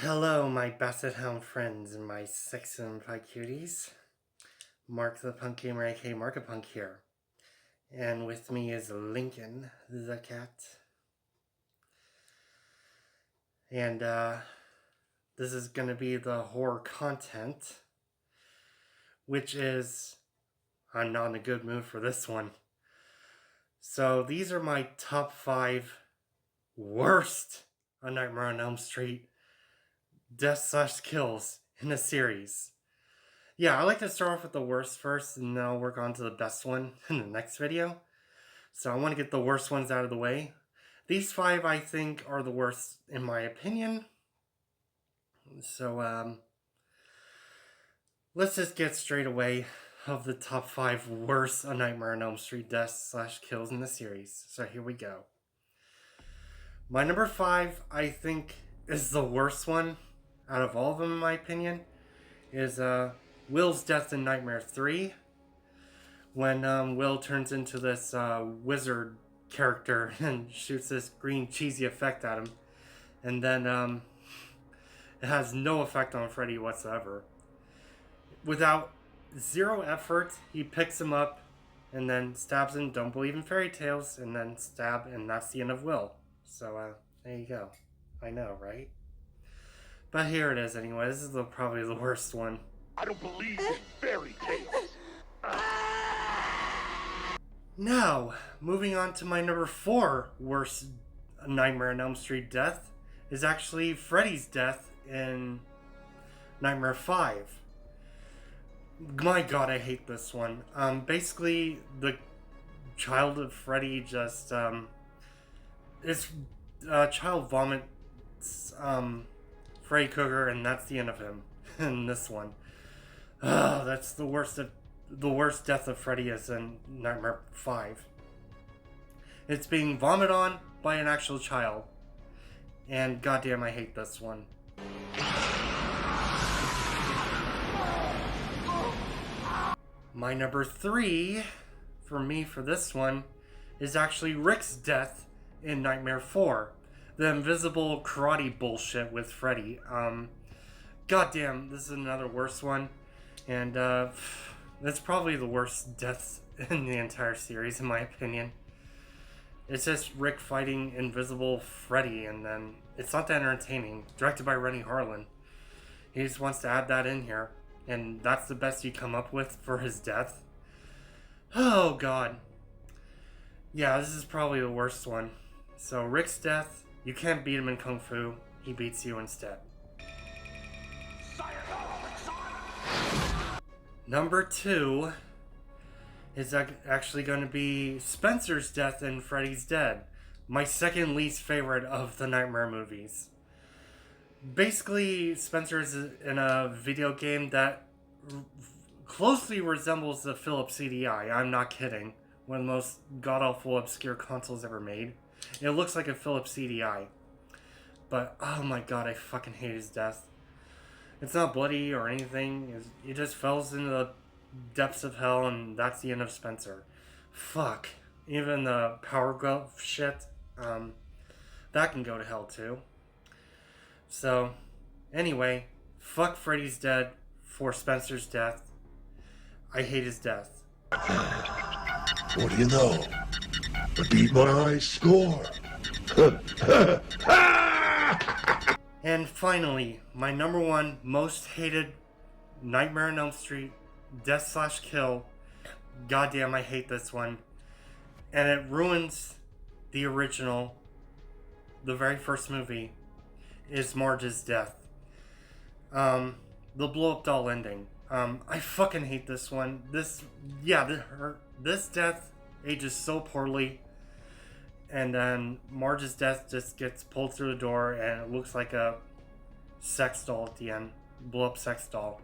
Hello, my basset hound friends and my sex and pie cuties. Mark the Punk Gamer, a.k.a. Markapunk here. And with me is Lincoln the cat. And this is going to be the horror content, which is, I'm not in a good mood for this one. So these are my top 5 worst A Nightmare on Elm Street deaths/kills in a series. Yeah, I like to start off with the worst first, and then I'll work on to the best one in the next video. So I want to get the worst ones out of the way. These 5, I think, are the worst in my opinion. So, let's just get straight away of the top 5 worst A Nightmare on Elm Street deaths/kills in the series. So here we go. My number 5, I think, is the worst one out of all of them in my opinion, is Will's death in Nightmare 3. When Will turns into this wizard character and shoots this green cheesy effect at him. And then it has no effect on Freddy whatsoever. Without zero effort, he picks him up and then stabs him. Don't believe in fairy tales. And then stab, and that's the end of Will. So there you go. I know, right? But here it is anyway. This is probably the worst one. I don't believe in fairy tales. Now, moving on to my number 4 worst Nightmare on Elm Street death is actually Freddy's death in Nightmare 5. My god, I hate this one. Basically, the child of Freddy just, child vomits, Freddy Krueger, and that's the end of him in this one. That's the worst death of Freddy is in Nightmare 5. It's being vomited on by an actual child. And goddamn, I hate this one. My number 3, for me for this one, is actually Rick's death in Nightmare 4. The invisible karate bullshit with Freddy. Goddamn, this is another worse one. And, that's probably the worst deaths in the entire series, in my opinion. It's just Rick fighting invisible Freddy, and then it's not that entertaining. Directed by Rennie Harlan. He just wants to add that in here, and that's the best you come up with for his death. Oh, God. Yeah, this is probably the worst one. So, Rick's death, you can't beat him in Kung Fu. He beats you instead. Number 2 is actually going to be Spencer's death in Freddy's Dead. My second least favorite of the Nightmare movies. Basically, Spencer is in a video game that closely resembles the Philips CDI. I'm not kidding. One of the most god-awful obscure consoles ever made. It looks like a Philips CDI. But, oh my god, I fucking hate his death. It's not bloody or anything. It just falls into the depths of hell, and that's the end of Spencer. Fuck. Even the power glove shit, that can go to hell too. So, anyway, fuck Freddy's Dead for Spencer's death. I hate his death. What do you know? I beat my high score. And finally, my number 1 most hated Nightmare on Elm Street death/kill. Goddamn, I hate this one. And it ruins the original, the very first movie, is Marge's death. The blow-up doll ending. I fucking hate this one. This death ages so poorly. And then Marge's death just gets pulled through the door, and it looks like a sex doll at the end. Blow-up sex doll.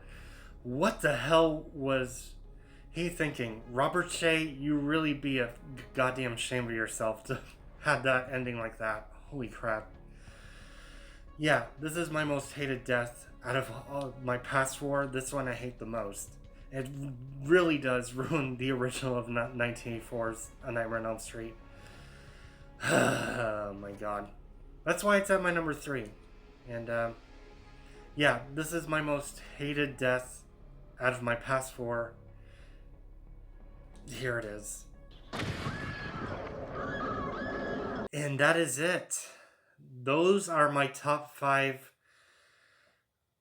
What the hell was he thinking? Robert Shea, you really be a goddamn shame of yourself to have that ending like that. Holy crap. Yeah, this is my most hated death out of all my past 4. This one I hate the most. It really does ruin the original of 1984's A Nightmare on Elm Street. Oh my god. That's why it's at my number 3. And Yeah, this is my most hated death out of my past 4. Here it is. And that is it. Those are my top 5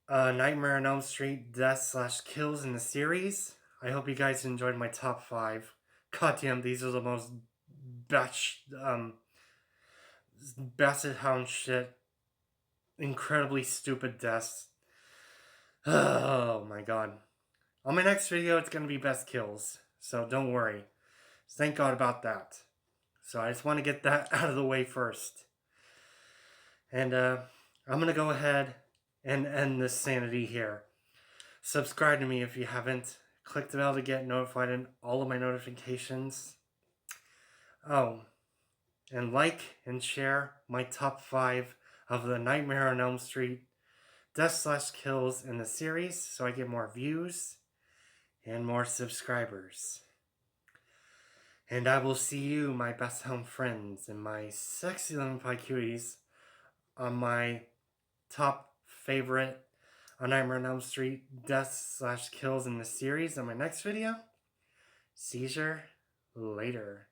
Nightmare on Elm Street deaths slash kills in the series. I hope you guys enjoyed my top 5. Goddamn, these are the most basset hound shit. Incredibly stupid deaths. Oh my god. On my next video, it's gonna be best kills. So don't worry. Thank God about that. So I just want to get that out of the way first. And I'm going to go ahead and end this sanity here. Subscribe to me if you haven't. Click the bell to get notified in all of my notifications. Oh, and like and share my top 5 of the Nightmare on Elm Street death slash kills in the series so I get more views and more subscribers. And I will see you, my best home friends, and my sexy little pie cuties, on my top favorite on Nightmare on Elm Street deaths slash kills in the series in my next video. Seizure later.